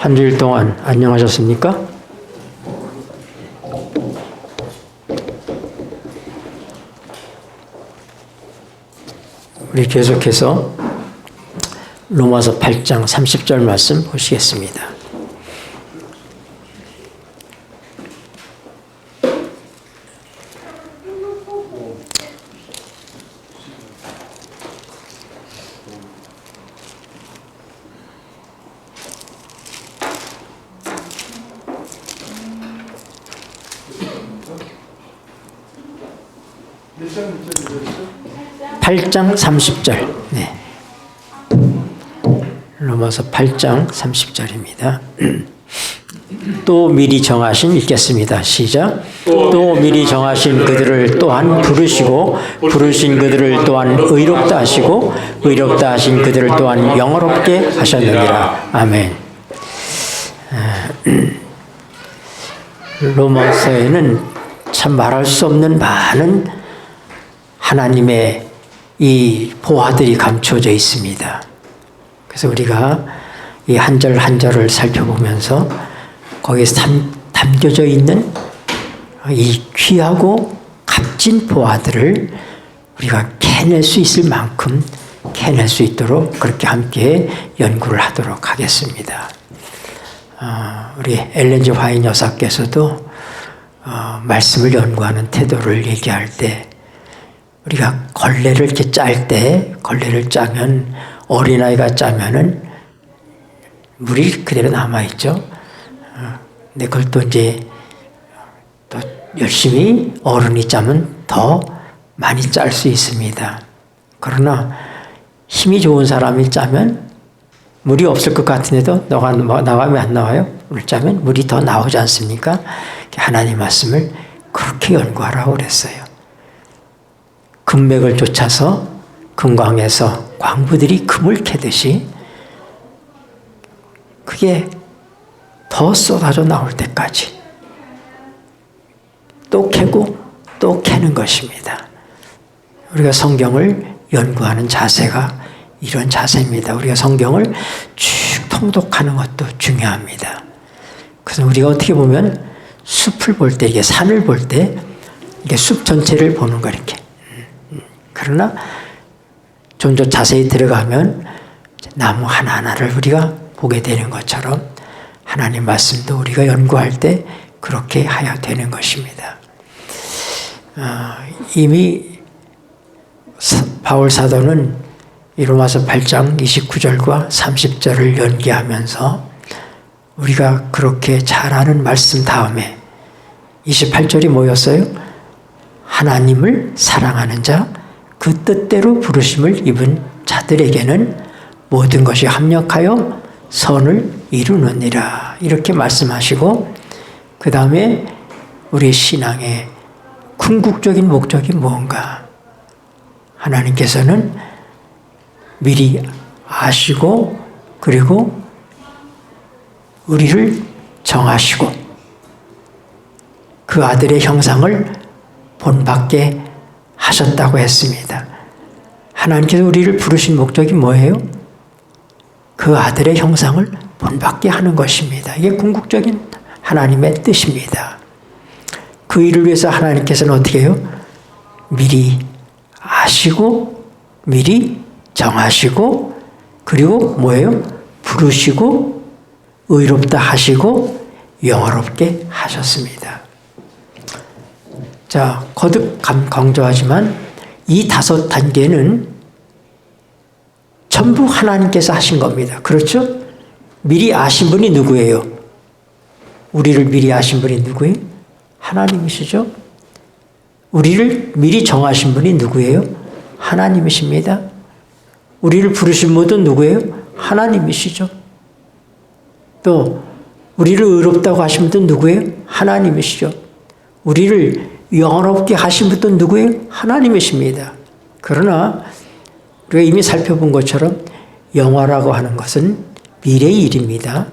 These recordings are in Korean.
한 주일 동안 안녕하셨습니까? 우리 계속해서 로마서 8장 30절 말씀 보시겠습니다. 몇 장 8장 30절. 네. 로마서 8장 30절입니다. 또 미리 정하신, 읽겠습니다. 시작. 또 미리 정하신 그들을 또한 부르시고 부르신 그들을 또한 의롭다 하시고 의롭다 하신 그들을 또한 영화롭게 하셨느니라. 아멘. 로마서에는 참 말할 수 없는 많은 하나님의 이 보화들이 감춰져 있습니다. 그래서 우리가 이 한 절 한 절을 살펴보면서 거기에 담겨져 있는 이 귀하고 값진 보화들을 우리가 캐낼 수 있을 만큼 캐낼 수 있도록 그렇게 함께 연구를 하도록 하겠습니다. 우리 엘렌 G 화이트 여사께서도 말씀을 연구하는 태도를 얘기할 때 우리가 걸레를 이렇게 짤 때, 걸레를 짜면, 어린아이가 짜면은 물이 그대로 남아있죠. 근데 그걸 또 이제 또 열심히 어른이 짜면 더 많이 짤 수 있습니다. 그러나 힘이 좋은 사람이 짜면 물이 없을 것 같은데도 나가면 안 나와요? 물 짜면 물이 더 나오지 않습니까? 하나님 말씀을 그렇게 연구하라고 그랬어요. 금맥을 쫓아서 금광에서 광부들이 금을 캐듯이 그게 더 쏟아져 나올 때까지 또 캐고 또 캐는 것입니다. 우리가 성경을 연구하는 자세가 이런 자세입니다. 우리가 성경을 쭉 통독하는 것도 중요합니다. 그래서 우리가 어떻게 보면 숲을 볼 때, 이게 산을 볼 때 이게 숲 전체를 보는 거 이렇게. 그러나 좀 더 자세히 들어가면 나무 하나하나를 우리가 보게 되는 것처럼 하나님 말씀도 우리가 연구할 때 그렇게 해야 되는 것입니다. 이미 바울 사도는 이 로마서 8장 29절과 30절을 연기하면서 우리가 그렇게 잘 아는 말씀 다음에 28절이 뭐였어요? 하나님을 사랑하는 자, 그 뜻대로 부르심을 입은 자들에게는 모든 것이 합력하여 선을 이루느니라. 이렇게 말씀하시고 그 다음에 우리 신앙의 궁극적인 목적이 무언가? 하나님께서는 미리 아시고 그리고 우리를 정하시고 그 아들의 형상을 본받게 하셨다고 했습니다. 하나님께서 우리를 부르신 목적이 뭐예요? 그 아들의 형상을 본받게 하는 것입니다. 이게 궁극적인 하나님의 뜻입니다. 그 일을 위해서 하나님께서는 어떻게 해요? 미리 아시고 미리 정하시고 그리고 뭐예요? 부르시고 의롭다 하시고 영화롭게 하셨습니다. 자, 거듭 강조하지만 이 5단계는 전부 하나님께서 하신 겁니다. 그렇죠? 미리 아신 분이 누구예요? 우리를 미리 아신 분이 누구예요? 하나님이시죠? 우리를 미리 정하신 분이 누구예요? 하나님이십니다. 우리를 부르신 분은 누구예요? 하나님이시죠. 또 우리를 의롭다고 하신 분은 누구예요? 하나님이시죠. 우리를 영원롭게 하신 분은 누구예요? 하나님이십니다. 그러나 우리가 이미 살펴본 것처럼 영화라고 하는 것은 미래의 일입니다.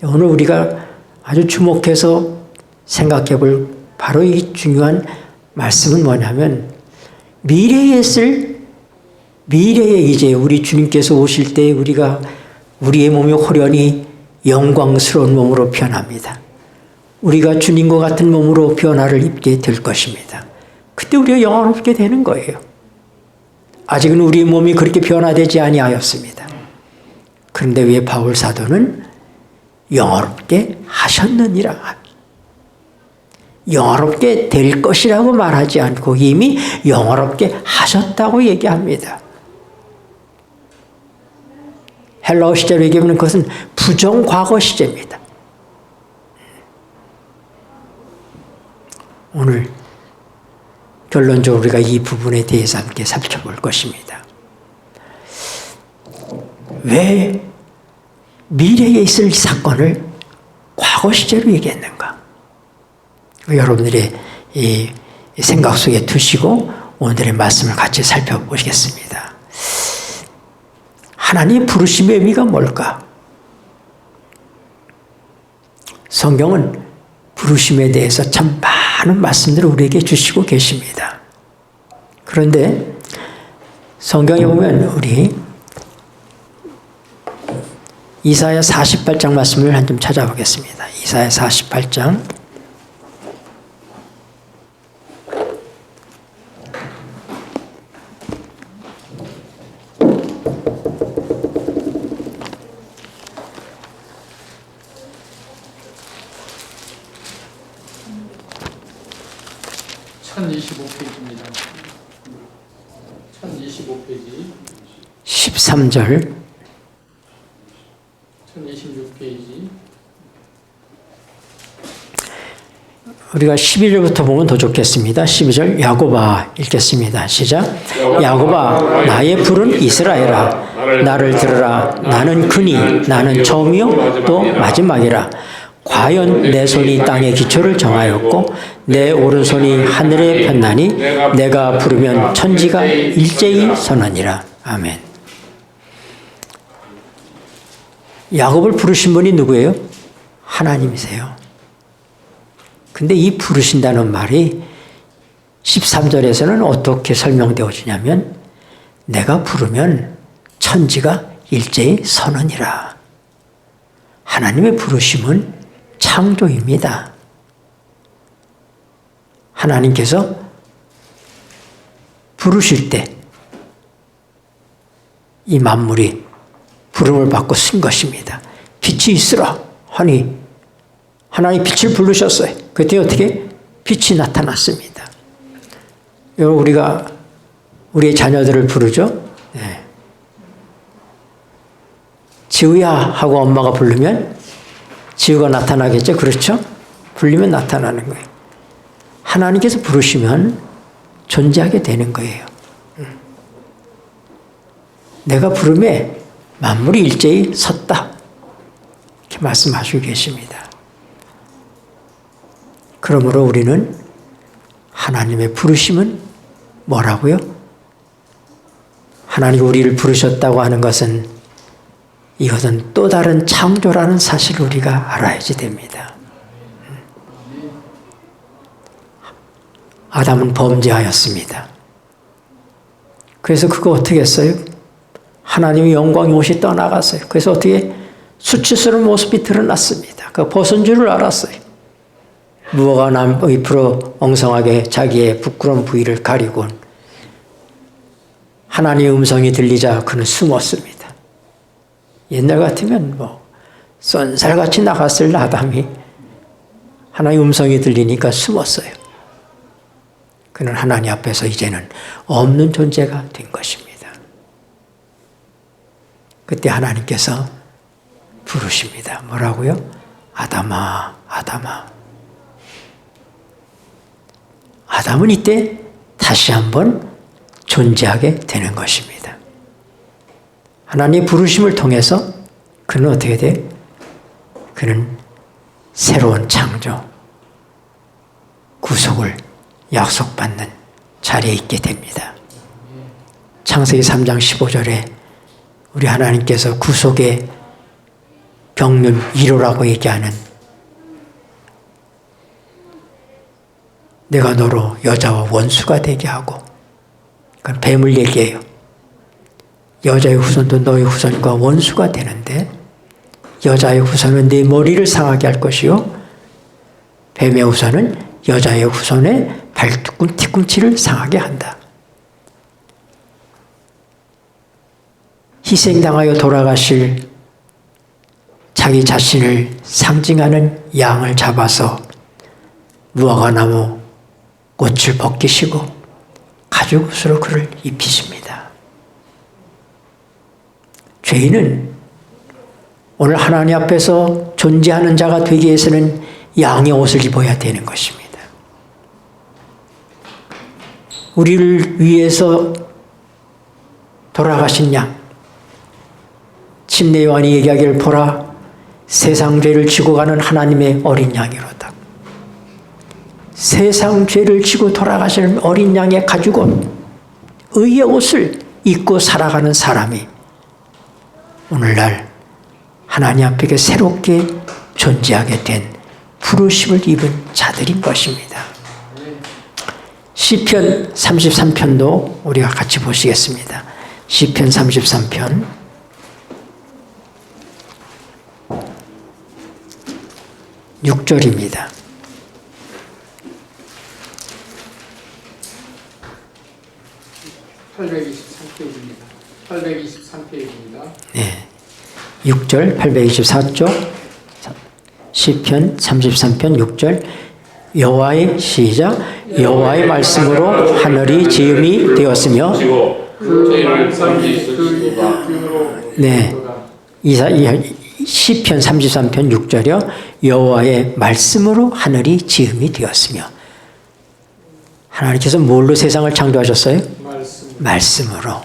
오늘 우리가 아주 주목해서 생각해 볼 바로 이 중요한 말씀은 뭐냐면 미래에 이제 우리 주님께서 오실 때 우리가 우리의 몸이 호련히 영광스러운 몸으로 변합니다. 우리가 주님과 같은 몸으로 변화를 입게 될 것입니다. 그때 우리가 영화롭게 되는 거예요. 아직은 우리 몸이 그렇게 변화되지 아니하였습니다. 그런데 왜 바울 사도는 영화롭게 하셨느니라. 영화롭게 될 것이라고 말하지 않고 이미 영화롭게 하셨다고 얘기합니다. 헬라어 시제로 얘기하면 그것은 부정과거 시제입니다. 오늘 결론적으로 우리가 이 부분에 대해서 함께 살펴볼 것입니다. 왜 미래에 있을 이 사건을 과거 시제로 얘기했는가? 여러분들의 이 생각 속에 두시고 오늘의 말씀을 같이 살펴보시겠습니다. 하나님의 부르심의 의미가 뭘까? 성경은 부르심에 대해서 참 많은 말씀들을 우리에게 주시고 계십니다. 그런데 성경에 보면 우리 이사야 48장 말씀을 한 점 찾아보겠습니다. 이사야 48장 1025페이지입니다. 1025페이지. 13절 1026페이지. 우리가 12절부터 보면 더 좋겠습니다. 12절 야곱아 읽겠습니다. 시작. 야곱아 나의 푸른 이스라엘아 나를 들으라. 나는 그니 나는 처음이요 또 마지막이라. 과연 내 손이 땅의 기초를 정하였고 내 오른손이 하늘에 폈나니 내가 부르면 천지가 일제히 서느니라. 아멘. 야곱을 부르신 분이 누구예요? 하나님이세요. 근데 이 부르신다는 말이 13절에서는 어떻게 설명되어지냐면 내가 부르면 천지가 일제히 서느니라. 하나님의 부르심은 창조입니다. 하나님께서 부르실 때 이 만물이 부름을 받고 쓴 것입니다. 빛이 있으라 하니 하나님 빛을 부르셨어요. 그때 어떻게? 빛이 나타났습니다. 여러분 우리가 우리의 자녀들을 부르죠. 네. 지우야 하고 엄마가 부르면 지우가 나타나겠죠. 그렇죠? 불리면 나타나는 거예요. 하나님께서 부르시면 존재하게 되는 거예요. 내가 부름에 만물이 일제히 섰다. 이렇게 말씀하시고 계십니다. 그러므로 우리는 하나님의 부르심은 뭐라고요? 하나님이 우리를 부르셨다고 하는 것은 이것은 또 다른 창조라는 사실을 우리가 알아야지 됩니다. 아담은 범죄하였습니다. 그래서 그거 어떻게 했어요? 하나님의 영광이 옷이 떠나갔어요. 그래서 어떻게 수치스러운 모습이 드러났습니다. 그 벗은 줄을 알았어요. 무화과 나무 잎으로 엉성하게 자기의 부끄러운 부위를 가리곤 하나님의 음성이 들리자 그는 숨었습니다. 옛날 같으면 쏜살같이 나갔을 아담이 하나님의 음성이 들리니까 숨었어요. 그는 하나님 앞에서 이제는 없는 존재가 된 것입니다. 그때 하나님께서 부르십니다. 뭐라고요? 아담아, 아담아. 아담은 이때 다시 한번 존재하게 되는 것입니다. 하나님의 부르심을 통해서 그는 어떻게 돼? 그는 새로운 창조, 구속을 약속받는 자리에 있게 됩니다. 창세기 3장 15절에 우리 하나님께서 구속의 경륜 1호라고 얘기하는 내가 너로 여자와 원수가 되게 하고 그건 뱀을 얘기해요. 여자의 후손도 너의 후손과 원수가 되는데 여자의 후손은 네 머리를 상하게 할 것이요 뱀의 후손은 여자의 후손의 발뒤꿈 뒤꿈치를 상하게 한다. 희생당하여 돌아가실 자기 자신을 상징하는 양을 잡아서 무화과나무 꽃을 벗기시고 가죽옷으로 그를 입히십니다. 죄인은 오늘 하나님 앞에서 존재하는 자가 되기 위해서는 양의 옷을 입어야 되는 것입니다. 우리를 위해서 돌아가신 양, 침례 요한이 얘기하기를 보라 세상 죄를 지고 가는 하나님의 어린 양이로다. 세상 죄를 지고 돌아가시는 어린 양의 가죽옷, 의의 옷을 입고 살아가는 사람이 오늘날 하나님 앞에 새롭게 존재하게 된 부르심을 입은 자들인 것입니다. 시편 33편도 우리가 같이 보시겠습니다. 시편 33편 6절입니다. 네, 6절 824쪽 시편 33편 6절 여호와의 시작 여호와의 말씀으로 하늘이 지음이 되었으며 네, 시편 33편 6절이요 여호와의 말씀으로 하늘이 지음이 되었으며 하나님께서 뭘로 세상을 창조하셨어요? 말씀으로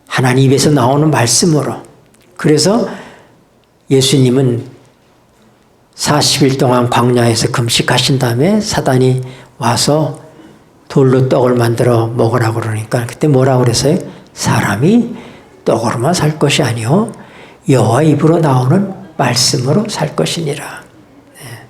하나님 입에서 나오는 말씀으로. 그래서 예수님은 40일 동안 광야에서 금식하신 다음에 사단이 와서 돌로 떡을 만들어 먹으라고 그러니까 그때 뭐라고 그랬어요? 사람이 떡으로만 살 것이 아니요 여호와 입으로 나오는 말씀으로 살 것이니라. 네.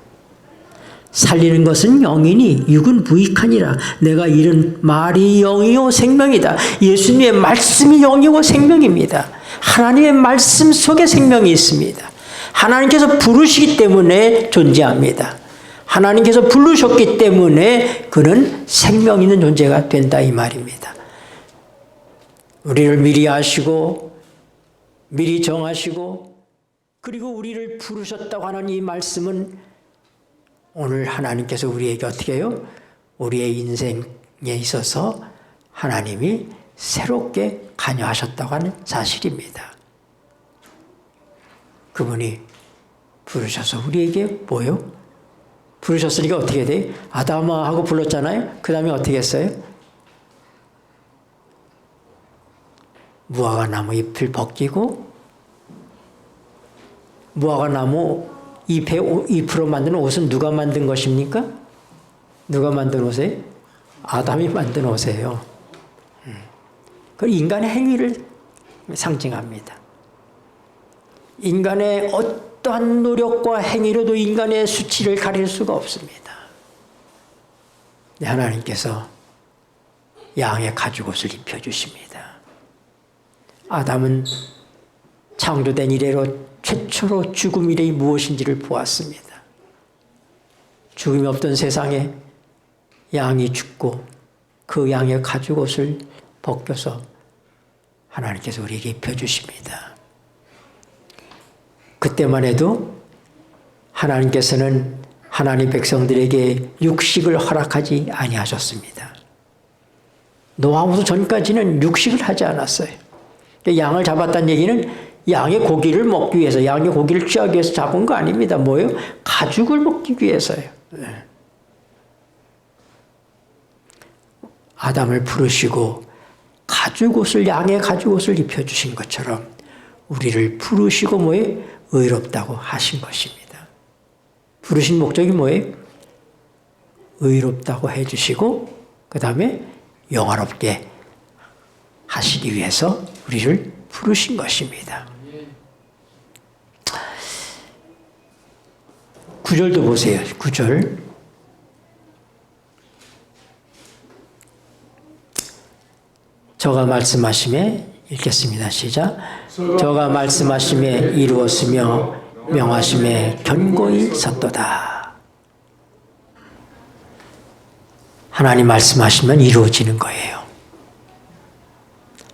살리는 것은 영이니 육은 부익하니라. 내가 이른 말이 영이요 생명이다. 예수님의 말씀이 영이고 생명입니다. 하나님의 말씀 속에 생명이 있습니다. 하나님께서 부르시기 때문에 존재합니다. 하나님께서 부르셨기 때문에 그는 생명 있는 존재가 된다 이 말입니다. 우리를 미리 아시고 미리 정하시고 그리고 우리를 부르셨다고 하는 이 말씀은 오늘 하나님께서 우리에게 어떻게 해요? 우리의 인생에 있어서 하나님이 새롭게 관여하셨다고 하는 사실입니다. 그분이 부르셔서 우리에게 뭐요? 부르셨으니까 어떻게 돼? 아담아 하고 불렀잖아요. 그 다음에 어떻게 했어요? 무화과나무 잎을 벗기고 무화과나무 잎으로 만든 옷은 누가 만든 것입니까? 누가 만든 옷이에요? 아담이 만든 옷이에요. 그 인간의 행위를 상징합니다. 인간의 어떠한 노력과 행위로도 인간의 수치를 가릴 수가 없습니다. 하나님께서 양의 가죽옷을 입혀주십니다. 아담은 창조된 이래로 최초로 죽음 이래이 무엇인지를 보았습니다. 죽음이 없던 세상에 양이 죽고 그 양의 가죽옷을 벗겨서 하나님께서 우리에게 입혀주십니다. 그때만 해도 하나님께서는 하나님 백성들에게 육식을 허락하지 아니하셨습니다. 노아후서 전까지는 육식을 하지 않았어요. 양을 잡았다는 얘기는 양의 고기를 먹기 위해서, 양의 고기를 취하기 위해서 잡은 거 아닙니다. 뭐예요? 가죽을 먹기 위해서요. 아담을 부르시고 가죽옷을, 양의 가죽옷을 입혀주신 것처럼 우리를 부르시고 뭐예요? 의롭다고 하신 것입니다. 부르신 목적이 뭐예요? 의롭다고 해주시고 그 다음에 영화롭게 하시기 위해서 우리를 부르신 것입니다. 9절도 보세요. 9절. 저가 말씀하심에 읽겠습니다. 시작. 저가 말씀하심에 이루었으며 명하심에 견고히 섰도다. 하나님 말씀하시면 이루어지는 거예요.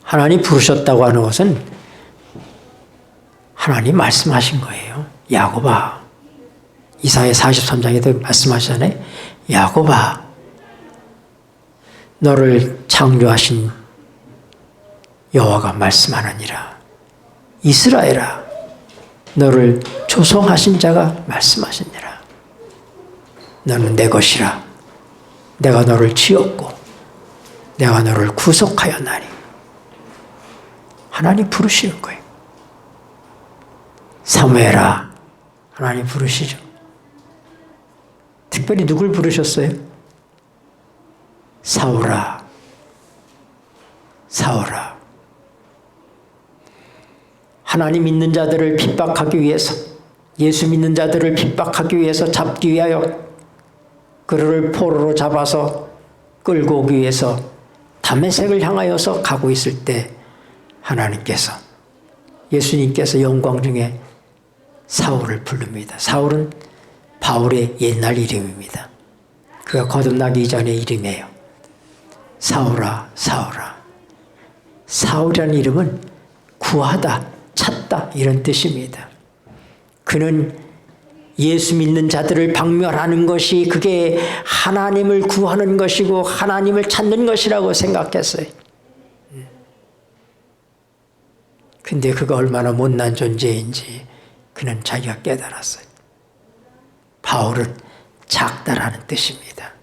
하나님 부르셨다고 하는 것은 하나님 말씀하신 거예요. 야곱아, 이사야 43장에도 말씀하시잖아요. 야곱아, 너를 창조하신 여호와가 말씀하느니라. 이스라엘아, 너를 조성하신 자가 말씀하시니라. 너는 내 것이라. 내가 너를 지었고 내가 너를 구속하였나니. 하나님 부르시는 거예요. 사무엘아, 하나님 부르시죠. 특별히 누굴 부르셨어요? 사울아, 사울아. 하나님 믿는 자들을 핍박하기 위해서, 예수 믿는 자들을 핍박하기 위해서 잡기 위하여 그를 포로로 잡아서 끌고 오기 위해서 다메섹을 향하여서 가고 있을 때 하나님께서, 예수님께서 영광 중에 사울을 부릅니다. 사울은 바울의 옛날 이름입니다. 그가 거듭나기 이전의 이름이에요. 사울아, 사울아. 사울이라는 이름은 구하다, 찾다 이런 뜻입니다. 그는 예수 믿는 자들을 박멸하는 것이 그게 하나님을 구하는 것이고 하나님을 찾는 것이라고 생각했어요. 근데 그가 얼마나 못난 존재인지 그는 자기가 깨달았어요. 바울은 작다라는 뜻입니다.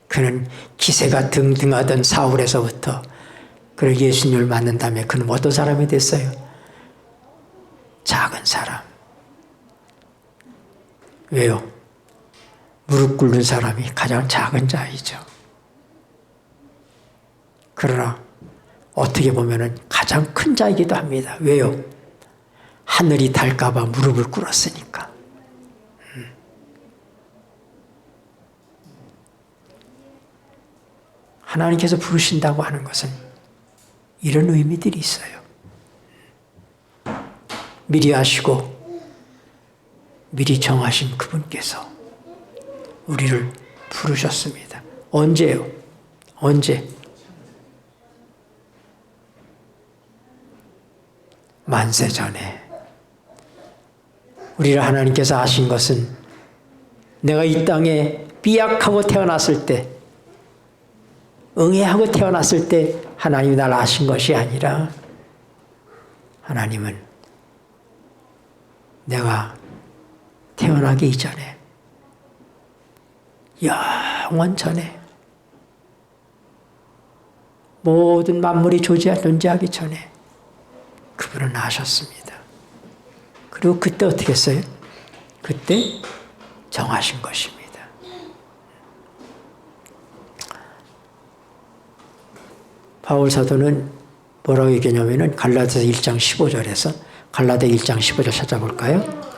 그는 기세가 등등하던 사울에서부터 그를 예수님을 만난 다음에 그는 어떤 사람이 됐어요? 작은 사람. 왜요? 무릎 꿇는 사람이 가장 작은 자이죠. 그러나 어떻게 보면 가장 큰 자이기도 합니다. 왜요? 하늘이 닳을까 봐 무릎을 꿇었으니까. 하나님께서 부르신다고 하는 것은 이런 의미들이 있어요. 미리 아시고 미리 정하신 그분께서 우리를 부르셨습니다. 언제요? 언제? 만세 전에. 우리를 하나님께서 아신 것은 내가 이 땅에 삐약하고 태어났을 때, 응애하고 태어났을 때 하나님이 날 아신 것이 아니라 하나님은 내가 태어나기 이전에, 영원 전에, 모든 만물이 존재하기 전에 그분은 아셨습니다. 그리고 그때 어떻게 했어요? 그때 정하신 것입니다. 바울 사도는 뭐라고 얘기하냐면은 갈라디아서 1장 15절에서, 갈라디아 1장 15절 찾아볼까요?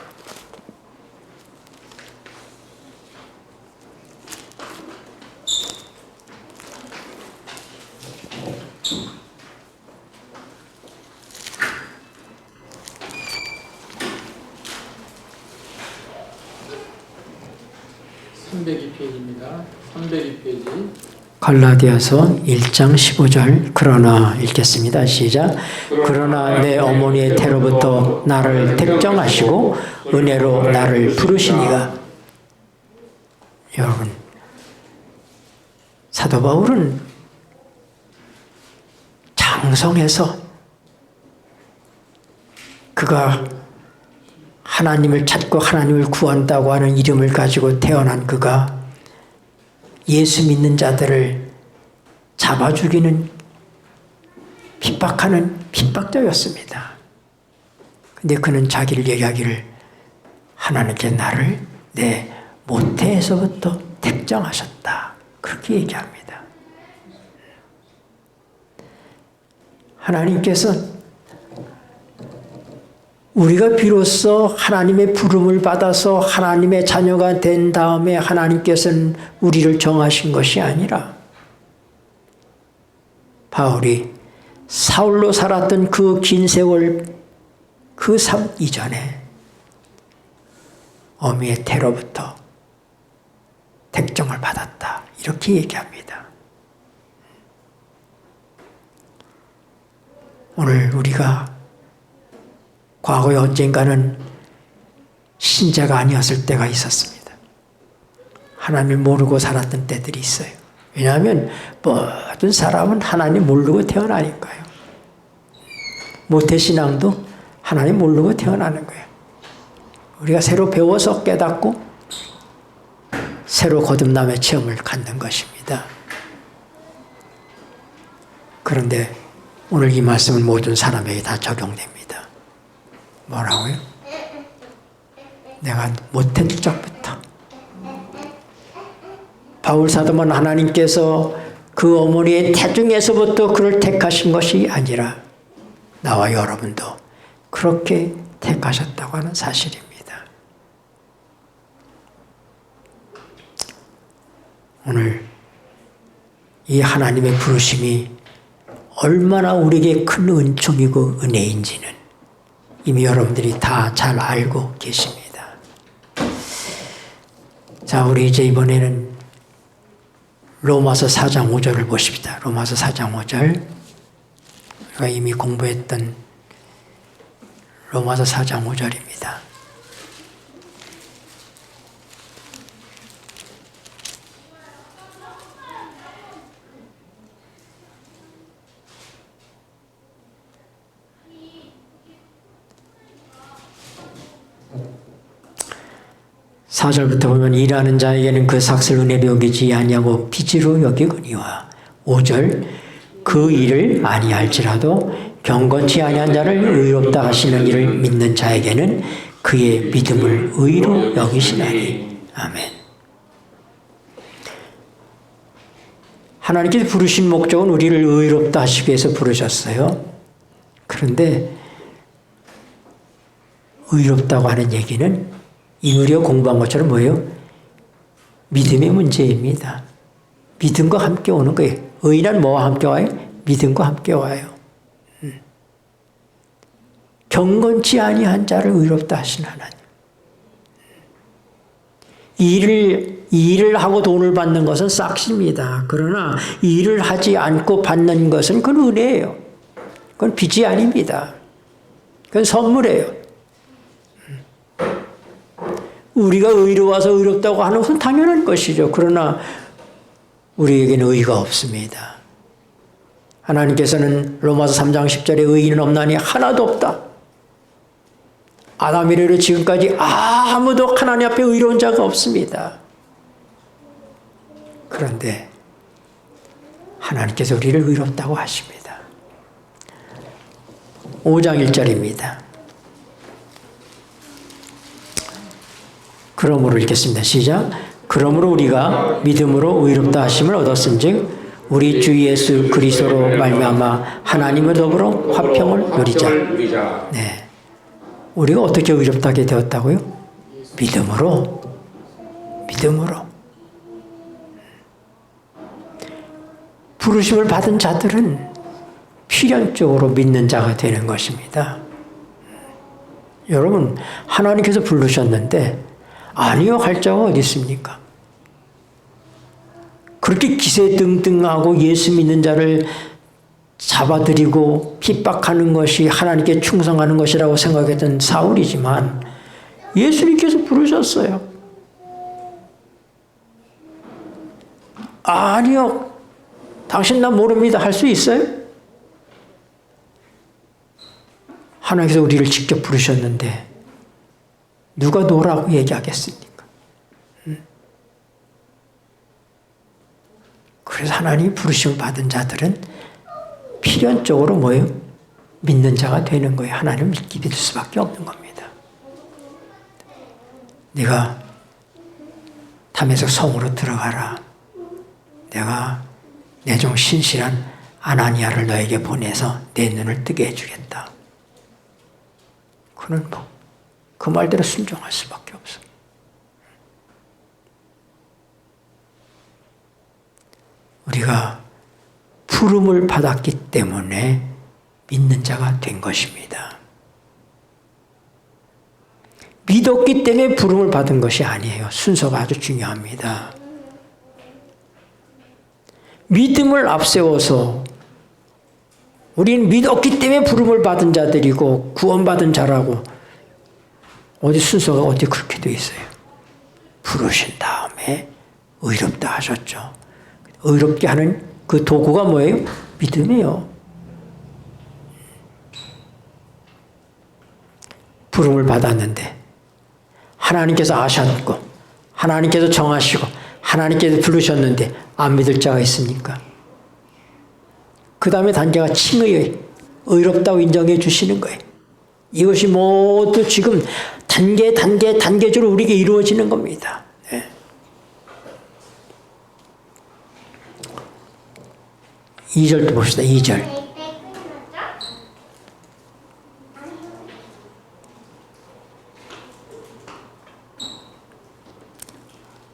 갈라디아서 1장 15절. 그러나 읽겠습니다. 시작. 그러나 내 어머니의 태로부터 나를 택정하시고 은혜로 나를 부르시니가. 여러분, 사도 바울은 장성해서 그가 하나님을 찾고 하나님을 구한다고 하는 이름을 가지고 태어난 그가 예수 믿는 자들을 잡아 죽이는, 핍박하는 핍박자였습니다. 근데 그는 자기를 얘기하기를 하나님께 나를 내 모태에서부터 택정하셨다. 그렇게 얘기합니다. 하나님께서 우리가 비로소 하나님의 부름을 받아서 하나님의 자녀가 된 다음에 하나님께서는 우리를 정하신 것이 아니라 바울이 사울로 살았던 그 긴 세월 그 삶 이전에 어미의 태로부터 택정을 받았다. 이렇게 얘기합니다. 오늘 우리가 과거에 언젠가는 신자가 아니었을 때가 있었습니다. 하나님을 모르고 살았던 때들이 있어요. 왜냐하면 모든 사람은 하나님 모르고 태어나니까요. 모태신앙도 하나님 모르고 태어나는 거예요. 우리가 새로 배워서 깨닫고 새로 거듭남의 체험을 갖는 것입니다. 그런데 오늘 이 말씀은 모든 사람에게 다 적용됩니다. 뭐라고요? 내가 못된 적부터 바울 사도만 하나님께서 그 어머니의 태중에서부터 그를 택하신 것이 아니라 나와 여러분도 그렇게 택하셨다고 하는 사실입니다. 오늘 이 하나님의 부르심이 얼마나 우리에게 큰 은총이고 은혜인지는 이미 여러분들이 다 잘 알고 계십니다. 자, 우리 이제 이번에는 로마서 4장 5절을 보십시다. 로마서 4장 5절. 우리가 이미 공부했던 로마서 4장 5절입니다. 사절부터 보면 일하는 자에게는 그 삭슬 은혜로 여기지 아니하고 빚으로 여기거니와 5절 그 일을 아니할지라도 경건치 아니한 자를 의롭다 하시는 이를 믿는 자에게는 그의 믿음을 의로 여기시나니. 아멘. 하나님께서 부르신 목적은 우리를 의롭다 하시기 위해서 부르셨어요. 그런데 의롭다고 하는 얘기는 이 우리가 공부한 것처럼 뭐예요? 믿음의 문제입니다. 믿음과 함께 오는 거예요. 의인은 뭐와 함께 와요? 믿음과 함께 와요. 경건치 아니한 자를 의롭다 하신 하나님. 일을 하고 돈을 받는 것은 싹시입니다. 그러나 일을 하지 않고 받는 것은 그건 은혜예요. 그건 빚이 아닙니다. 그건 선물이에요. 우리가 의로워서 의롭다고 하는 것은 당연한 것이죠. 그러나 우리에게는 의가 없습니다. 하나님께서는 로마서 3장 10절에 의인은 없나니 하나도 없다. 아담 이래로 지금까지 아무도 하나님 앞에 의로운 자가 없습니다. 그런데 하나님께서 우리를 의롭다고 하십니다. 5장 1절입니다. 그러므로 읽겠습니다. 시작. 그러므로 우리가 믿음으로 의롭다 하심을 얻었은즉 우리 주 예수 그리스도로 말미암아 하나님을 더불어 화평을 누리자. 네, 우리가 어떻게 의롭다게 되었다고요? 믿음으로. 부르심을 받은 자들은 필연적으로 믿는 자가 되는 것입니다. 여러분, 하나님께서 부르셨는데 아니요 할 자가 어디 있습니까? 그렇게 기세등등하고 예수 믿는 자를 잡아들이고 핍박하는 것이 하나님께 충성하는 것이라고 생각했던 사울이지만 예수님께서 부르셨어요. 아니요, 당신 나 모릅니다 할 수 있어요? 하나님께서 우리를 직접 부르셨는데 누가 노라고 얘기하겠습니까? 그래서 하나님이 부르심을 받은 자들은 필연적으로 뭐예요? 믿는 자가 되는 거예요. 하나님을 믿을 수밖에 없는 겁니다. 네가 다메섹 성으로 들어가라. 내가 내 종 신실한 아나니아를 너에게 보내서 내 눈을 뜨게 해주겠다. 그는 그 말대로 순종할 수밖에 없어. 우리가 부름을 받았기 때문에 믿는 자가 된 것입니다. 믿었기 때문에 부름을 받은 것이 아니에요. 순서가 아주 중요합니다. 믿음을 앞세워서 우리는 믿었기 때문에 부름을 받은 자들이고 구원받은 자라고 어디 순서가 어디 그렇게 돼 있어요. 부르신 다음에 의롭다 하셨죠. 의롭게 하는 그 도구가 뭐예요? 믿음이에요. 부름을 받았는데 하나님께서 아셨고 하나님께서 정하시고 하나님께서 부르셨는데 안 믿을 자가 있습니까? 그 다음에 단계가 칭의, 의롭다고 인정해 주시는 거예요. 이것이 모두 지금 단계적으로 우리에게 이루어지는 겁니다. 네. 2절도 봅시다. 2절.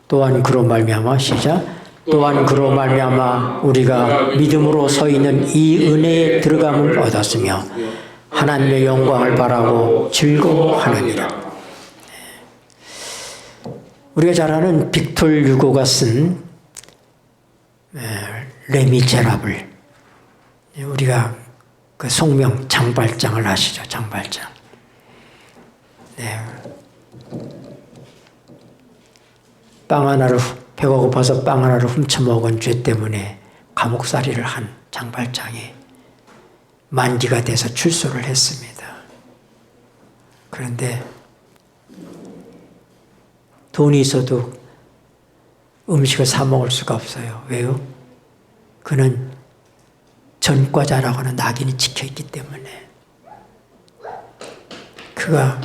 또한 그로 말미암아 시작. 또한 그로 말미암아 우리가 믿음으로 서 있는 이 은혜에 들어감을 얻었으며 하나님의 영광을 바라고 즐거워하느니라. 우리가 잘 아는 빅톨 유고가 쓴 레미제라블, 우리가 그 송명 장발장을 아시죠? 장발장. 네. 빵 하나를 배가 고파서 빵 하나를 훔쳐먹은 죄 때문에 감옥살이를 한 장발장이 만기가 돼서 출소를 했습니다. 그런데 돈이 있어도 음식을 사 먹을 수가 없어요. 왜요? 그는 전과자라고 하는 낙인이 찍혀있기 때문에. 그가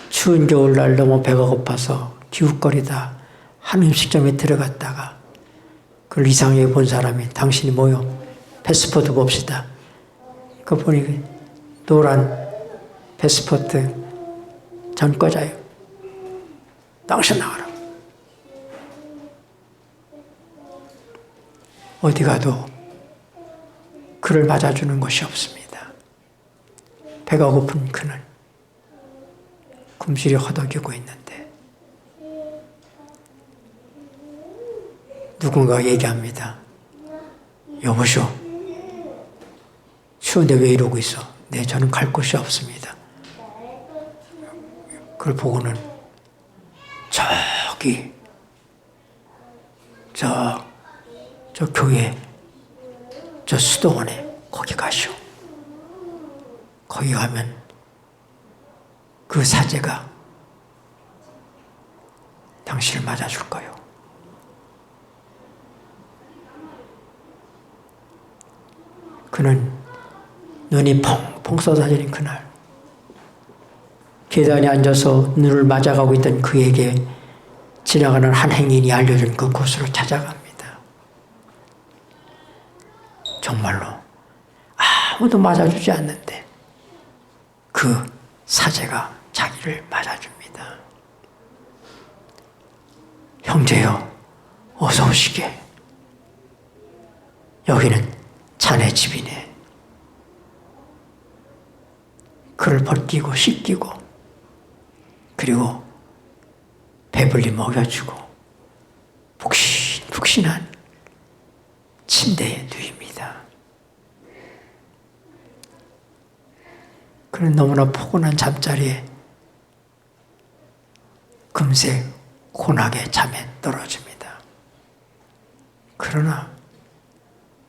추운 겨울날 너무 배가 고파서 기웃거리다 한 음식점에 들어갔다가 그걸 이상하게 본 사람이 당신이 뭐요? 패스포드 봅시다. 그 보니 노란 패스포드 전과자예요. 당신 나가라. 어디 가도 그를 맞아주는 것이 없습니다. 배가 고픈 그는 굶주려 허덕이고 있는데 누군가 얘기합니다. 여보시오, 추운데 왜 이러고 있어? 네, 저는 갈 곳이 없습니다. 그걸 보고는 저기 저 교회 저 수도원에 거기 가시오. 거기 가면 그 사제가 당신을 맞아줄 거요. 그는 눈이 펑펑 쏟아지는 그날 계단에 앉아서 눈을 맞아가고 있던 그에게 지나가는 한 행인이 알려준 그 곳으로 찾아갑니다. 정말로 아무도 맞아주지 않는데 그 사제가 자기를 맞아줍니다. 형제여, 어서 오시게. 여기는 자네 집이네. 그를 벗기고 씻기고 그리고 배불리 먹여주고 푹신푹신한 침대에 누입니다. 그는 너무나 포근한 잠자리에 금세 곤하게 잠에 떨어집니다. 그러나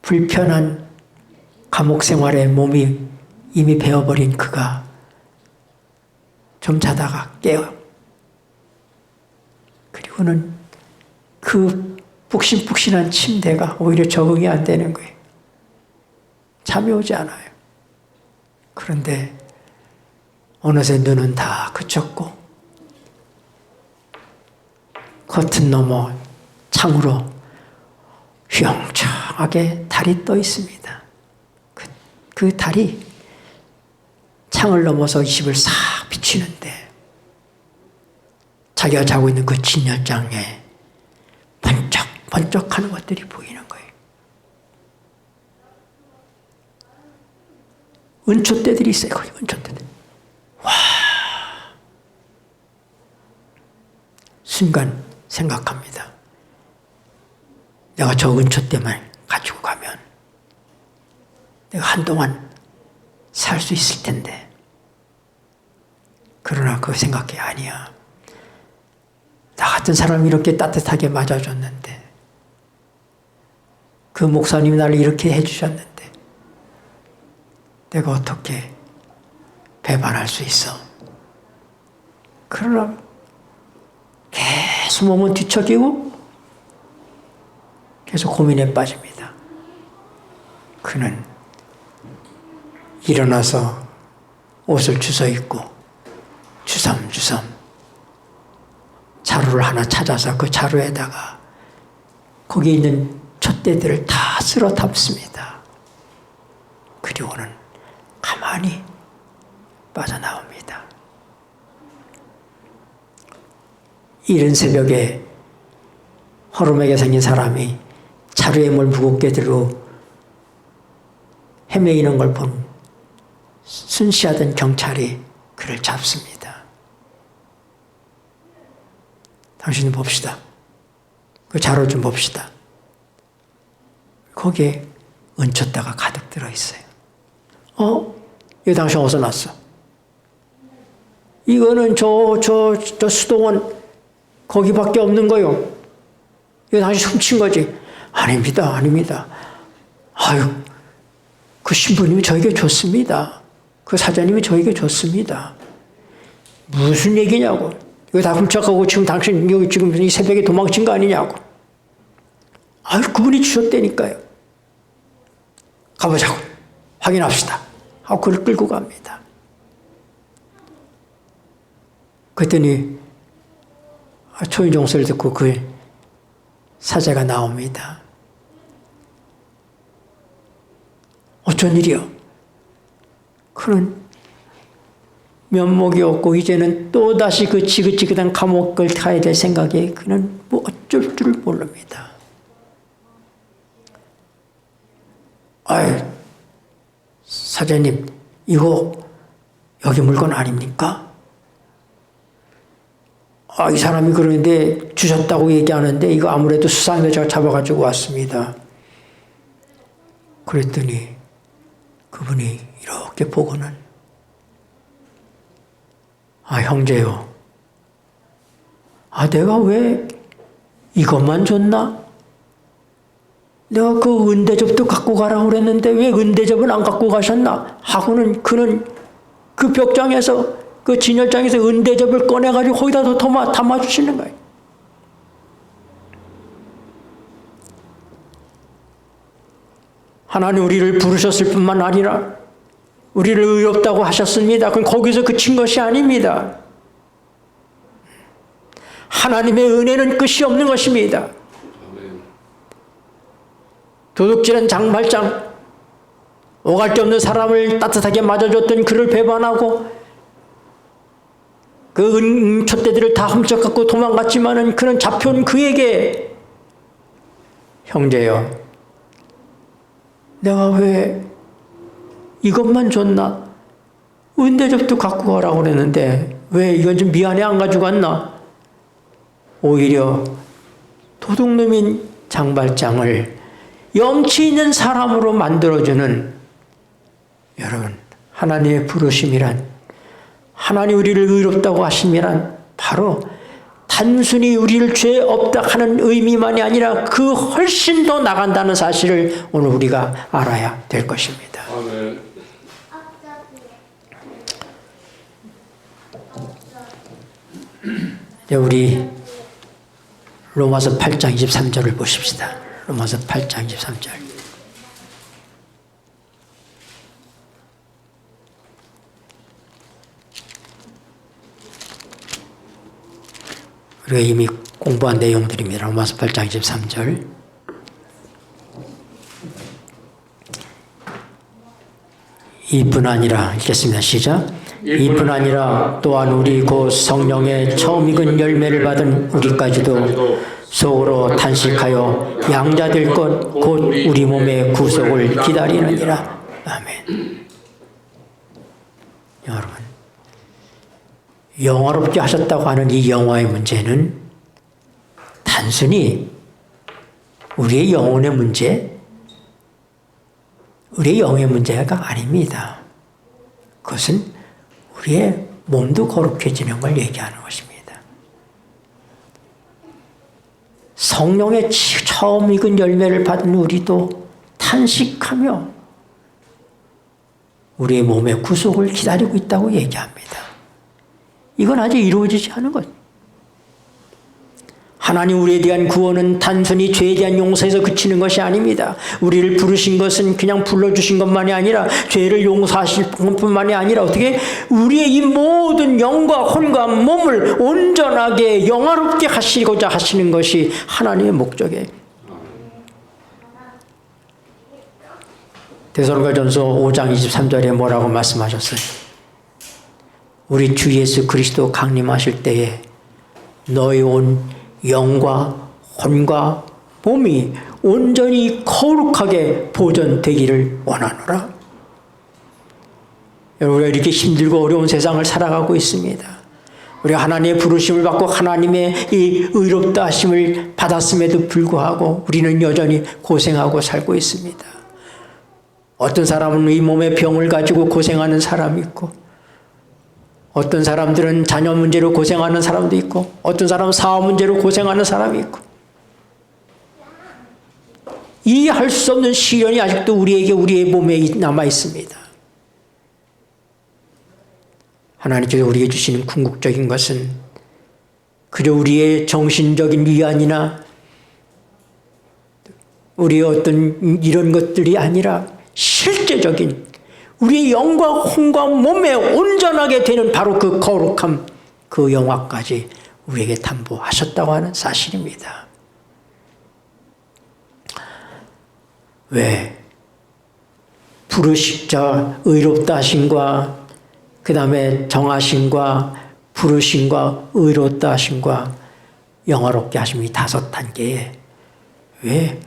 불편한 감옥 생활에 몸이 이미 배어버린 그가 좀 자다가 깨요. 그리고는 그 푹신푹신한 침대가 오히려 적응이 안 되는 거예요. 잠이 오지 않아요. 그런데 어느새 눈은 다 그쳤고 커튼 너머 창으로 휘영창하게 달이 떠 있습니다. 그 달이 창을 넘어서 이 집을 싹 비치는데 자기가 자고 있는 그 진열장에 번쩍번쩍하는 것들이 보이는 거예요. 은초대들이 있어요. 거기 은초대들. 와. 순간 생각합니다. 내가 저 은초대만 가지고 가면 내가 한동안 살 수 있을 텐데. 그러나 그 생각이 아니야. 나 같은 사람이 이렇게 따뜻하게 맞아줬는데, 그 목사님이 나를 이렇게 해주셨는데, 내가 어떻게 배반할 수 있어? 그러나 계속 몸은 뒤척이고 계속 고민에 빠집니다. 그는 일어나서 옷을 주워 입고 주섬주섬 자루를 하나 찾아서 그 자루에다가 거기 있는 촛대들을 다 쓸어 담습니다. 그리고는 가만히 빠져나옵니다. 이른 새벽에 허름하게 생긴 사람이 자루에 뭘 무겁게 들고 헤매이는 걸 본 순시하던 경찰이 그를 잡습니다. 당신은 봅시다. 그 자료 좀 봅시다. 거기에 은초대가 가득 들어있어요. 이거 당신 어디서 났어? 이거는 저 수동원 거기밖에 없는 거요. 이거 당신 훔친 거지? 아닙니다. 아닙니다. 아유, 그 신부님이 저에게 줬습니다. 그 사장님이 저에게 줬습니다. 무슨 얘기냐고. 이거 다 훔쳐가고 지금 당신 여기 지금 이 새벽에 도망친 거 아니냐고. 아유, 그분이 주셨다니까요. 가보자고. 확인합시다. 하고 그를 끌고 갑니다. 그랬더니 초인종 소리를 듣고 그 사자가 나옵니다. 어쩐 일이요? 그는 면목이 없고 이제는 또다시 그 지긋지긋한 감옥을 가야 될 생각에 그는 뭐 어쩔 줄 모릅니다. 아이, 사장님, 이거 여기 물건 아닙니까? 이 사람이 그러는데 주셨다고 얘기하는데 이거 아무래도 수상해서 제가 잡아가지고 왔습니다. 그랬더니 그분이 이렇게 보고는 형제요. 내가 왜 이것만 줬나? 내가 그 은대접도 갖고 가라고 그랬는데 왜 은대접은 안 갖고 가셨나? 하고는 그는 그 벽장에서 그 진열장에서 은대접을 꺼내가지고 거기다 담아주시는 거예요. 하나님 우리를 부르셨을 뿐만 아니라 우리를 의롭다고 하셨습니다. 그럼 거기서 그친 것이 아닙니다. 하나님의 은혜는 끝이 없는 것입니다. 도둑질한 장발장, 오갈 데 없는 사람을 따뜻하게 맞아줬던 그를 배반하고 그 은촛대들을 다 훔쳐갖고 도망갔지만은 그는 잡혀온 그에게 형제여, 내가 왜 이것만 줬나? 은대접도 갖고 가라고 그랬는데 왜 이건 좀 미안해 안 가지고 갔나? 오히려 도둑놈인 장발장을 염치 있는 사람으로 만들어주는, 여러분, 하나님의 부르심이란, 하나님 우리를 의롭다고 하심이란 바로 단순히 우리를 죄 없다 하는 의미만이 아니라 그 훨씬 더 나간다는 사실을 오늘 우리가 알아야 될 것입니다. 우리 로마서 8장 23절을 보십시다. 로마서 8장 23절. 우리가 이미 공부한 내용들입니다. 로마서 8장 23절. 이뿐 아니라, 읽겠습니다. 시작. 이뿐 아니라 또한 우리 곧 성령의 처음 익은 열매를 받은 우리까지도 속으로 탄식하여 양자될 것 곧 우리 몸의 구속을 기다리느니라. 아멘. 여러분, 영화롭게 하셨다고 하는 이 영화의 문제는 단순히 우리의 영혼의 문제, 우리의 영의 문제가 아닙니다. 그것은 우리의 몸도 거룩해지는 걸 얘기하는 것입니다. 성령의 처음 익은 열매를 받은 우리도 탄식하며 우리의 몸의 구속을 기다리고 있다고 얘기합니다. 이건 아직 이루어지지 않은 것. 하나님 우리에 대한 구원은 단순히 죄에 대한 용서에서 그치는 것이 아닙니다. 우리를 부르신 것은 그냥 불러주신 것만이 아니라 죄를 용서하실 뿐만이 아니라 어떻게 우리의 이 모든 영과 혼과 몸을 온전하게 영화롭게 하시고자 하시는 것이 하나님의 목적이에요. 데살로니가전서 5장 23절에 뭐라고 말씀하셨어요? 우리 주 예수 그리스도 강림하실 때에 너희 온 영과 혼과 몸이 온전히 거룩하게 보존되기를 원하노라. 우리가 이렇게 힘들고 어려운 세상을 살아가고 있습니다. 우리가 하나님의 부르심을 받고 하나님의 이 의롭다 하심을 받았음에도 불구하고 우리는 여전히 고생하고 살고 있습니다. 어떤 사람은 이 몸의 병을 가지고 고생하는 사람이 있고, 어떤 사람들은 자녀 문제로 고생하는 사람도 있고, 어떤 사람은 사업 문제로 고생하는 사람이 있고, 이해할 수 없는 시련이 아직도 우리의 몸에 남아 있습니다. 하나님께서 우리에게 주시는 궁극적인 것은 그저 우리의 정신적인 위안이나 우리의 어떤 이런 것들이 아니라 실제적인 우리의 영과 혼과 몸에 온전하게 되는 바로 그 거룩함, 그 영화까지 우리에게 담보하셨다고 하는 사실입니다. 왜? 부르시자 의롭다 하심과 그 다음에 정하심과 부르심과 의롭다 하심과 영화롭게 하심이 5단계에 왜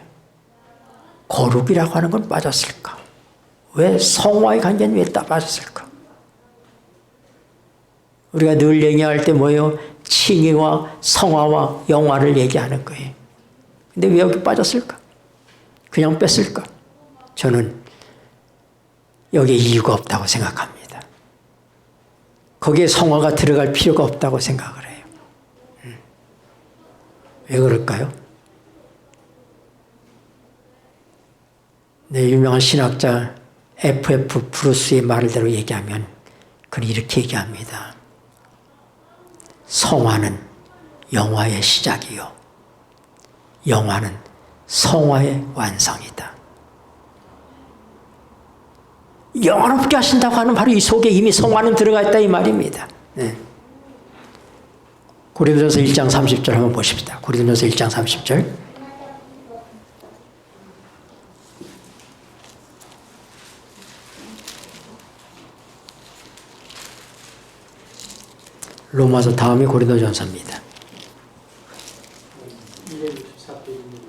거룩이라고 하는 건 빠졌을까? 왜 성화의 관계는 왜 빠졌을까? 우리가 늘 얘기할 때 뭐예요? 칭의와 성화와 영화를 얘기하는 거예요. 근데 왜 여기 빠졌을까? 그냥 뺐을까? 저는 여기에 이유가 없다고 생각합니다. 거기에 성화가 들어갈 필요가 없다고 생각을 해요. 왜 그럴까요? 네, 유명한 신학자 F.F. 브루스의 말대로 얘기하면 그는 이렇게 얘기합니다. 성화는 영화의 시작이요, 영화는 성화의 완성이다. 영화롭게 하신다고 하는 바로 이 속에 이미 성화는 들어가 있다 이 말입니다. 네. 고린도전서 1장 30절 한번 보십시다. 고린도전서 1장 30절. 로마서 다음이 고린도전서입니다. 264페이지입니다.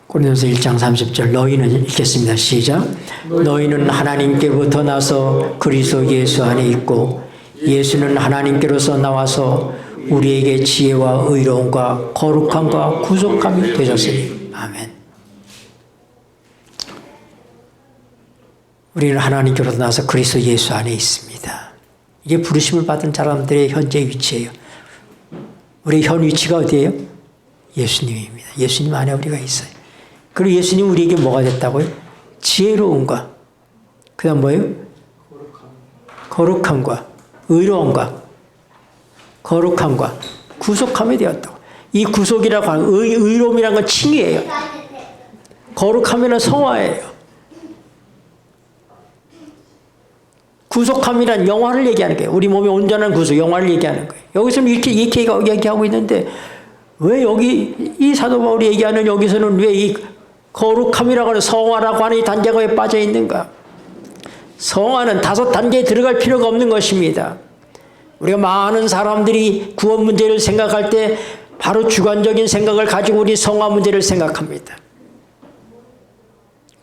고린도서 1장 30절 너희는 읽겠습니다. 시작. 너희는 하나님께로부터 나서 그리스도 예수 안에 있고 예수는 하나님께로서 나와서 우리에게 지혜와 의로움과 거룩함과 구속함이 되셨으니. 아멘. 우리는 하나님께로부터 나와서 그리스도 예수 안에 있습니다. 이게 부르심을 받은 사람들의 현재 위치예요. 우리의 현 위치가 어디예요? 예수님입니다. 예수님 안에 우리가 있어요. 그리고 예수님 우리에게 뭐가 됐다고요? 지혜로움과 그 다음 뭐예요? 거룩함과 의로움과 거룩함과 구속함이 되었다고. 이 구속이라고 하는 의로움이라는 건 칭의예요. 거룩함이란 성화예요. 구속함이란 영화를 얘기하는 거예요. 우리 몸의 온전한 구속, 영화를 얘기하는 거예요. 여기서는 이렇게 얘기하고 있는데 왜 여기 이 사도 바울이 얘기하는 여기서는 왜 이 거룩함이라고 하는 성화라고 하는 이 단계가 왜 빠져 있는가? 성화는 5단계에 들어갈 필요가 없는 것입니다. 우리가 많은 사람들이 구원 문제를 생각할 때 바로 주관적인 생각을 가지고 우리 성화 문제를 생각합니다.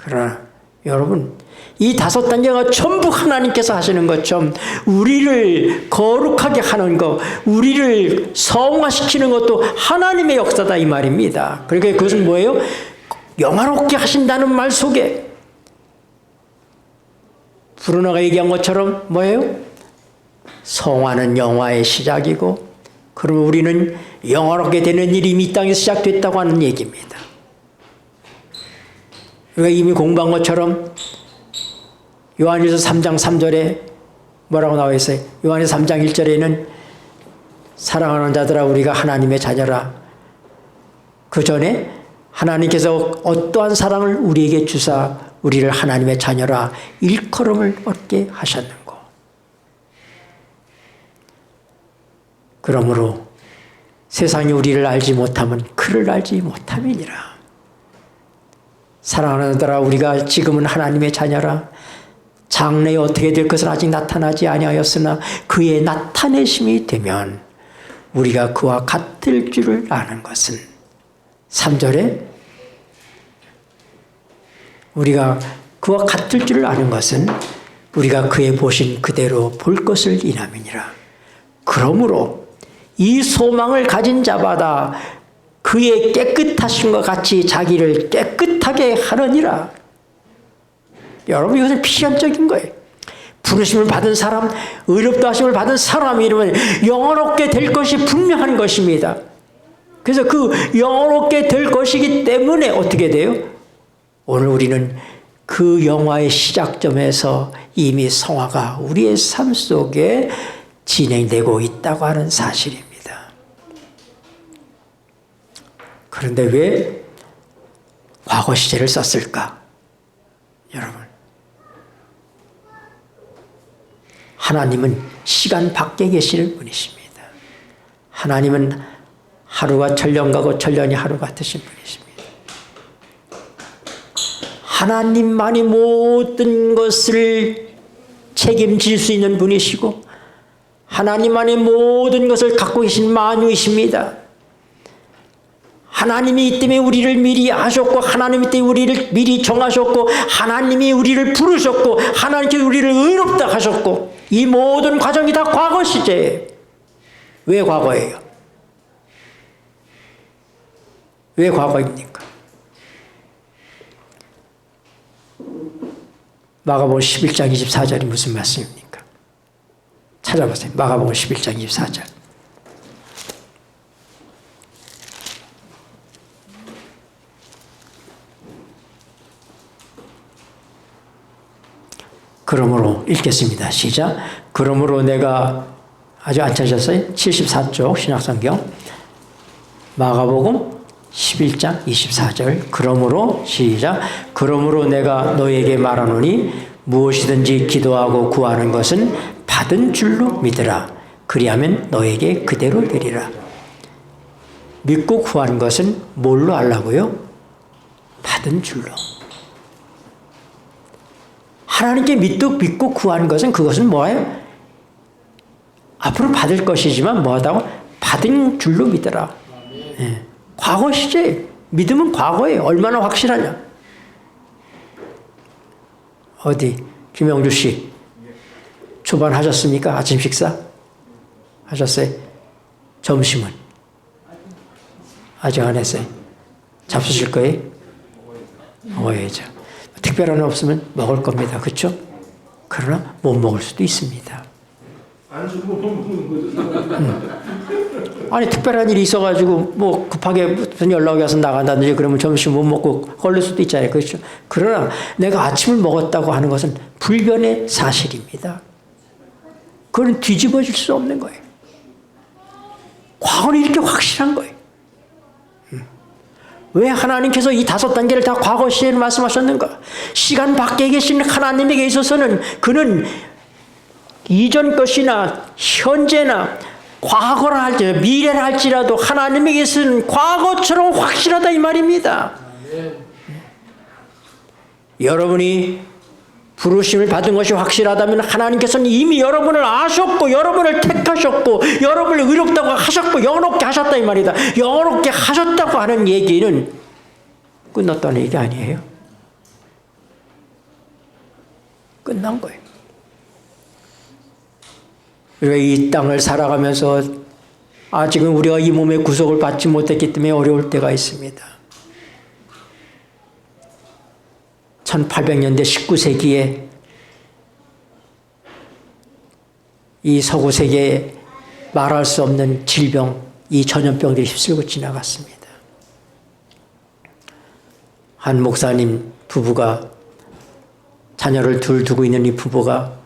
그러나 여러분, 이 5단계가 전부 하나님께서 하시는 것처럼 우리를 거룩하게 하는 것, 우리를 성화시키는 것도 하나님의 역사다 이 말입니다. 그러니까 그것은 뭐예요? 영화롭게 하신다는 말 속에 브루노가 얘기한 것처럼 뭐예요? 성화는 영화의 시작이고, 그러면 우리는 영화롭게 되는 일이 이 땅에서 시작됐다고 하는 얘기입니다. 우리가 이미 공부한 것처럼 요한일서 3장 3절에 뭐라고 나와 있어요? 요한일서 3장 1절에는 사랑하는 자들아 우리가 하나님의 자녀라. 그 전에 하나님께서 어떠한 사랑을 우리에게 주사 우리를 하나님의 자녀라 일컬음을 얻게 하셨는고. 그러므로 세상이 우리를 알지 못하면 그를 알지 못함이니라. 사랑하는 자들아 우리가 지금은 하나님의 자녀라. 장래에 어떻게 될 것은 아직 나타나지 아니하였으나 그의 나타내심이 되면 우리가 그와 같을 줄을 아는 것은 3절에 우리가 그와 같을 줄을 아는 것은 우리가 그의 보신 그대로 볼 것을 인함이니라. 그러므로 이 소망을 가진 자마다 그의 깨끗하심과 같이 자기를 깨끗하게 하느니라. 여러분 이것은 필연적인 거예요. 부르심을 받은 사람, 의롭다 하심을 받은 사람이 이러면 영원롭게 될 것이 분명한 것입니다. 그래서 그 영원롭게 될 것이기 때문에 어떻게 돼요? 오늘 우리는 그 영화의 시작점에서 이미 성화가 우리의 삶 속에 진행되고 있다고 하는 사실입니다. 그런데 왜 과거 시제를 썼을까? 여러분, 하나님은 시간 밖에 계시는 분이십니다. 하나님은 하루가 천년 가고 천년이 하루 같으신 분이십니다. 하나님만이 모든 것을 책임질 수 있는 분이시고 하나님만이 모든 것을 갖고 계신 만유이십니다. 하나님이 이 때문에 우리를 미리 아셨고 하나님이 때문에 우리를 미리 정하셨고 하나님이 우리를 부르셨고 하나님께서 우리를 의롭다 하셨고 이 모든 과정이 다 과거 시제예요. 왜 과거예요? 왜 과거입니까? 마가복음 11장 24절이 무슨 말씀입니까? 찾아보세요. 마가복음 11장 24절. 그러므로 읽겠습니다. 시작. 그러므로 내가 아주 안 찾으셨어요? 74쪽 신약성경 마가복음 11장 24절. 그러므로 시작. 그러므로 내가 너에게 말하노니 무엇이든지 기도하고 구하는 것은 받은 줄로 믿으라. 그리하면 너에게 그대로 되리라. 믿고 구하는 것은 뭘로 알라고요? 받은 줄로. 하나님께 믿고 구하는 것은 그것은 뭐예요? 앞으로 받을 것이지만 뭐하다고? 받은 줄로 믿어라. 네. 과거 시제. 믿음은 과거에 얼마나 확실하냐. 어디 김영주 씨 초반 하셨습니까? 아침 식사? 하셨어요? 점심은? 아직 안 했어요. 잡수실 거예요? 먹어야죠. 특별한 거 없으면 먹을 겁니다. 그렇죠? 그러나 못 먹을 수도 있습니다. 아니 특별한 일이 있어가지고 뭐 급하게 무슨 연락이 와서 나간다든지 그러면 점심 못 먹고 걸릴 수도 있잖아요. 그렇죠? 그러나 내가 아침을 먹었다고 하는 것은 불변의 사실입니다. 그건 뒤집어질 수 없는 거예요. 과거는 이렇게 확실한 거예요. 왜 하나님께서 이 5단계를 다 과거 시제로 말씀하셨는가? 시간 밖에 계신 하나님에게 있어서는 그는 이전 것이나 현재나 과거라 할지라도 미래라 할지라도 하나님에게서는 과거처럼 확실하다 이 말입니다. 여러분이 부르심을 받은 것이 확실하다면 하나님께서는 이미 여러분을 아셨고 여러분을 택하셨고 여러분을 의롭다고 하셨고 영원롭게 하셨다 이 말이다. 영원롭게 하셨다고 하는 얘기는 끝났다는 얘기 아니에요. 끝난 거예요. 우리가 이 땅을 살아가면서 아직은 우리가 이 몸의 구속을 받지 못했기 때문에 어려울 때가 있습니다. 1800년대 19세기에 이 서구 세계에 말할 수 없는 질병, 이 전염병들이 휩쓸고 지나갔습니다. 한 목사님 부부가, 자녀를 둘 두고 있는 이 부부가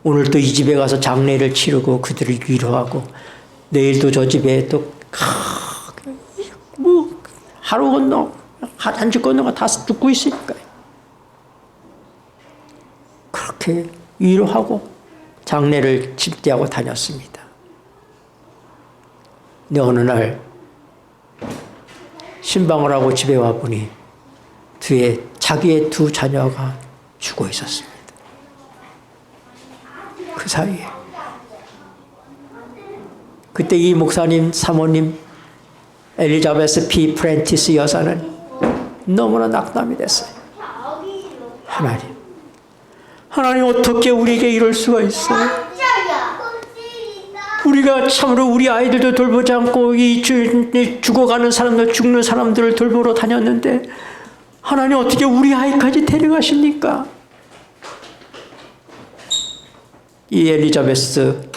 오늘 또 이 집에 가서 장례를 치르고 그들을 위로하고 내일도 저 집에 또 하루 건너 한 주 건너가 다 죽고 있으니까 그렇게 위로하고 장례를 집대하고 다녔습니다. 근데 어느 날 신방을 하고 집에 와보니 뒤에 자기의 두 자녀가 죽어 있었습니다. 그 사이에 그때 이 목사님 사모님 엘리자베스 P. 프렌티스 여사는 너무나 낙담이 됐어요. 하나님 어떻게 우리에게 이럴 수가 있어요? 우리가 참으로 우리 아이들도 돌보지 않고 이 죽어가는 사람들, 죽는 사람들을 돌보러 다녔는데 하나님 어떻게 우리 아이까지 데려가십니까? 이 엘리자베스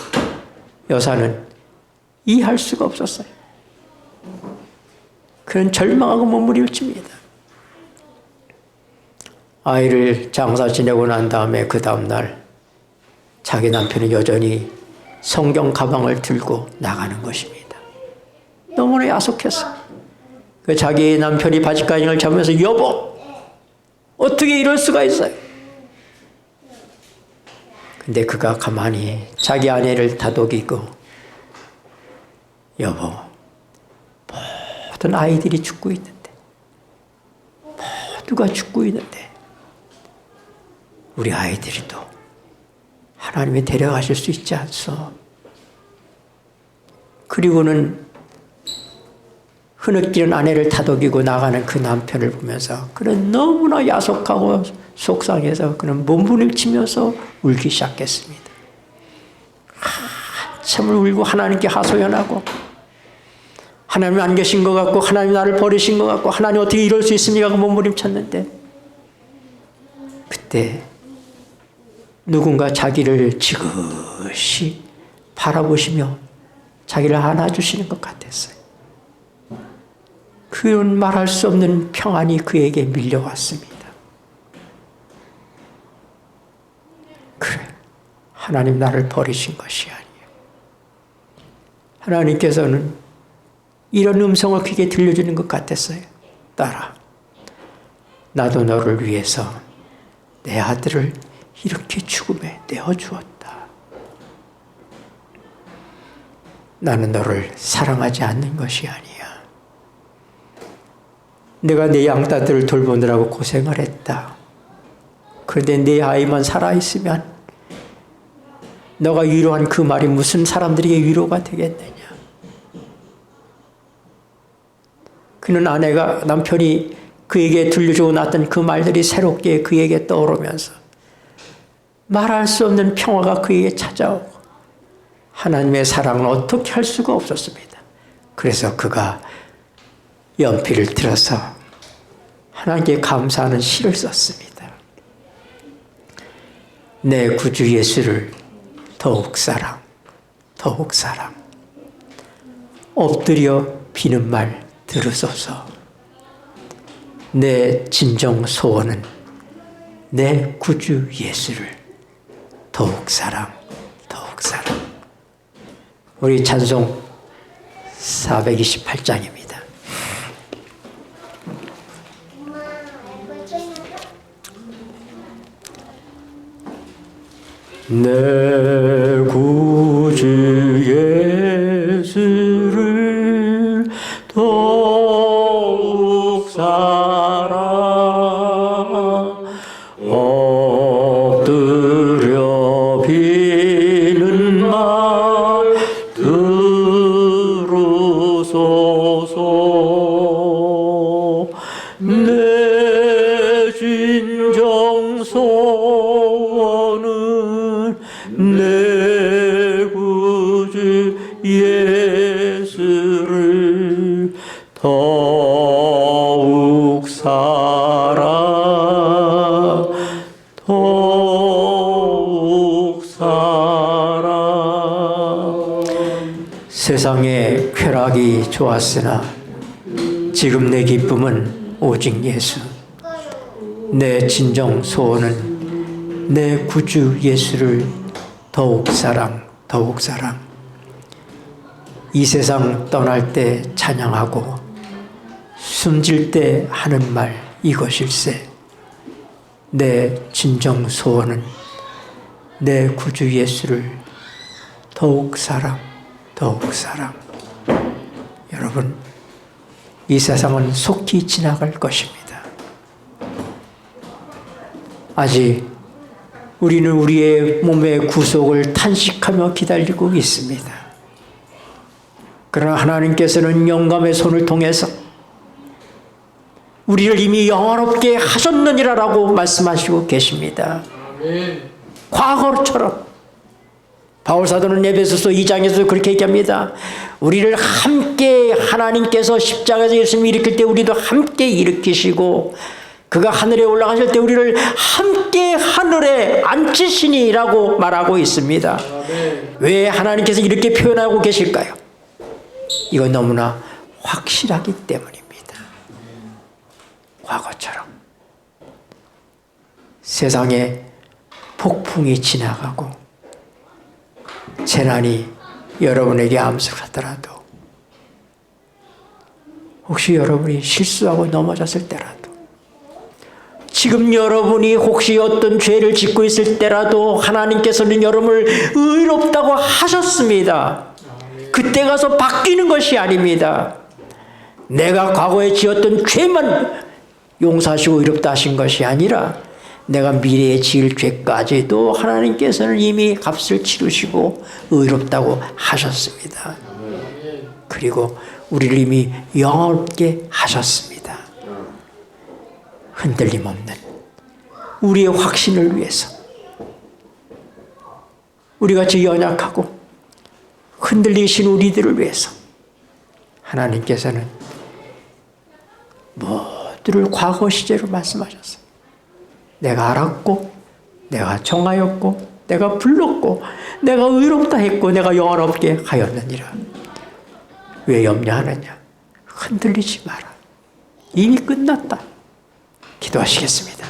여사는 이해할 수가 없었어요. 그는 절망하고 몸부림칩니다. 아이를 장사 지내고 난 다음에 그 다음날 자기 남편이 여전히 성경 가방을 들고 나가는 것입니다. 너무나 야속했어요. 그 자기 남편이 바지가랑을 잡으면서 여보 어떻게 이럴 수가 있어요? 근데 그가 가만히 자기 아내를 다독이고 여보 모든 아이들이 죽고 있는데 모두가 죽고 있는데 우리 아이들도 하나님이 데려가실 수 있지 않소? 그리고는 흐느끼는 아내를 다독이고 나가는 그 남편을 보면서 그는 너무나 야속하고 속상해서 그는 몸부림치면서 울기 시작했습니다. 한참을 울고 하나님께 하소연하고 하나님 안 계신 것 같고 하나님 나를 버리신 것 같고 하나님 어떻게 이럴 수 있습니까? 그 몸부림쳤는데 그때 누군가 자기를 지그시 바라보시며 자기를 안아주시는 것 같았어요. 그런 말할 수 없는 평안이 그에게 밀려왔습니다. 그래, 하나님 나를 버리신 것이 아니에요. 하나님께서는 이런 음성을 그에게 들려주는 것 같았어요. 딸아, 나도 너를 위해서 내 아들을 이렇게 죽음에 내어주었다. 나는 너를 사랑하지 않는 것이 아니야. 내가 내 양따들을 돌보느라고 고생을 했다. 그런데 내 아이만 살아있으면 너가 위로한 그 말이 무슨 사람들에게 위로가 되겠느냐. 그는 아내가 남편이 그에게 들려주고 났던 그 말들이 새롭게 그에게 떠오르면서 말할 수 없는 평화가 그에게 찾아오고 하나님의 사랑은 어떻게 할 수가 없었습니다. 그래서 그가 연필을 들어서 하나님께 감사하는 시를 썼습니다. 내 구주 예수를 더욱 사랑, 더욱 사랑. 엎드려 비는 말 들으소서. 내 진정 소원은 내 구주 예수를 더욱 사랑, 더욱 사랑. 우리 찬송 428장입니다. 내 구주 예수를 더욱 사랑 엎드려 비는 말 들으소서. 내 진정 소원 더욱 살아 더욱 살아. 세상의 쾌락이 좋았으나 지금 내 기쁨은 오직 예수. 내 진정 소원은 내 구주 예수를 더욱 사랑, 더욱 사랑. 이 세상 떠날 때 찬양하고 숨질 때 하는 말 이것일세. 내 진정 소원은 내 구주 예수를 더욱 사랑, 더욱 사랑. 여러분, 이 세상은 속히 지나갈 것입니다. 아직 우리는 우리의 몸의 구속을 탄식하며 기다리고 있습니다. 그러나 하나님께서는 영감의 손을 통해서 우리를 이미 영원롭게 하셨느니라라고 말씀하시고 계십니다. 아멘. 과거처럼 바울사도는 에베소서 2장에서 그렇게 얘기합니다. 우리를 함께 하나님께서 십자가에서 예수님을 일으킬 때 우리도 함께 일으키시고 그가 하늘에 올라가실 때 우리를 함께 하늘에 앉히시니라고 말하고 있습니다. 아멘. 왜 하나님께서 이렇게 표현하고 계실까요? 이건 너무나 확실하기 때문입니다. 과거처럼 세상에 폭풍이 지나가고 재난이 여러분에게 암습하더라도 혹시 여러분이 실수하고 넘어졌을 때라도 지금 여러분이 혹시 어떤 죄를 짓고 있을 때라도 하나님께서는 여러분을 의롭다고 하셨습니다. 그때 가서 바뀌는 것이 아닙니다. 내가 과거에 지었던 죄만 용서하시고 의롭다 하신 것이 아니라 내가 미래에 지을 죄까지도 하나님께서는 이미 값을 치르시고 의롭다고 하셨습니다. 그리고 우리를 이미 영원롭게 하셨습니다. 흔들림 없는 우리의 확신을 위해서 우리같이 연약하고 흔들리신 우리들을 위해서 하나님께서는 모두를 과거 시제로 말씀하셨어요. 내가 알았고 내가 정하였고 내가 불렀고 내가 의롭다 했고 내가 영원롭게 하였느니라. 왜 염려하느냐? 흔들리지 마라. 이미 끝났다. 기도하시겠습니다.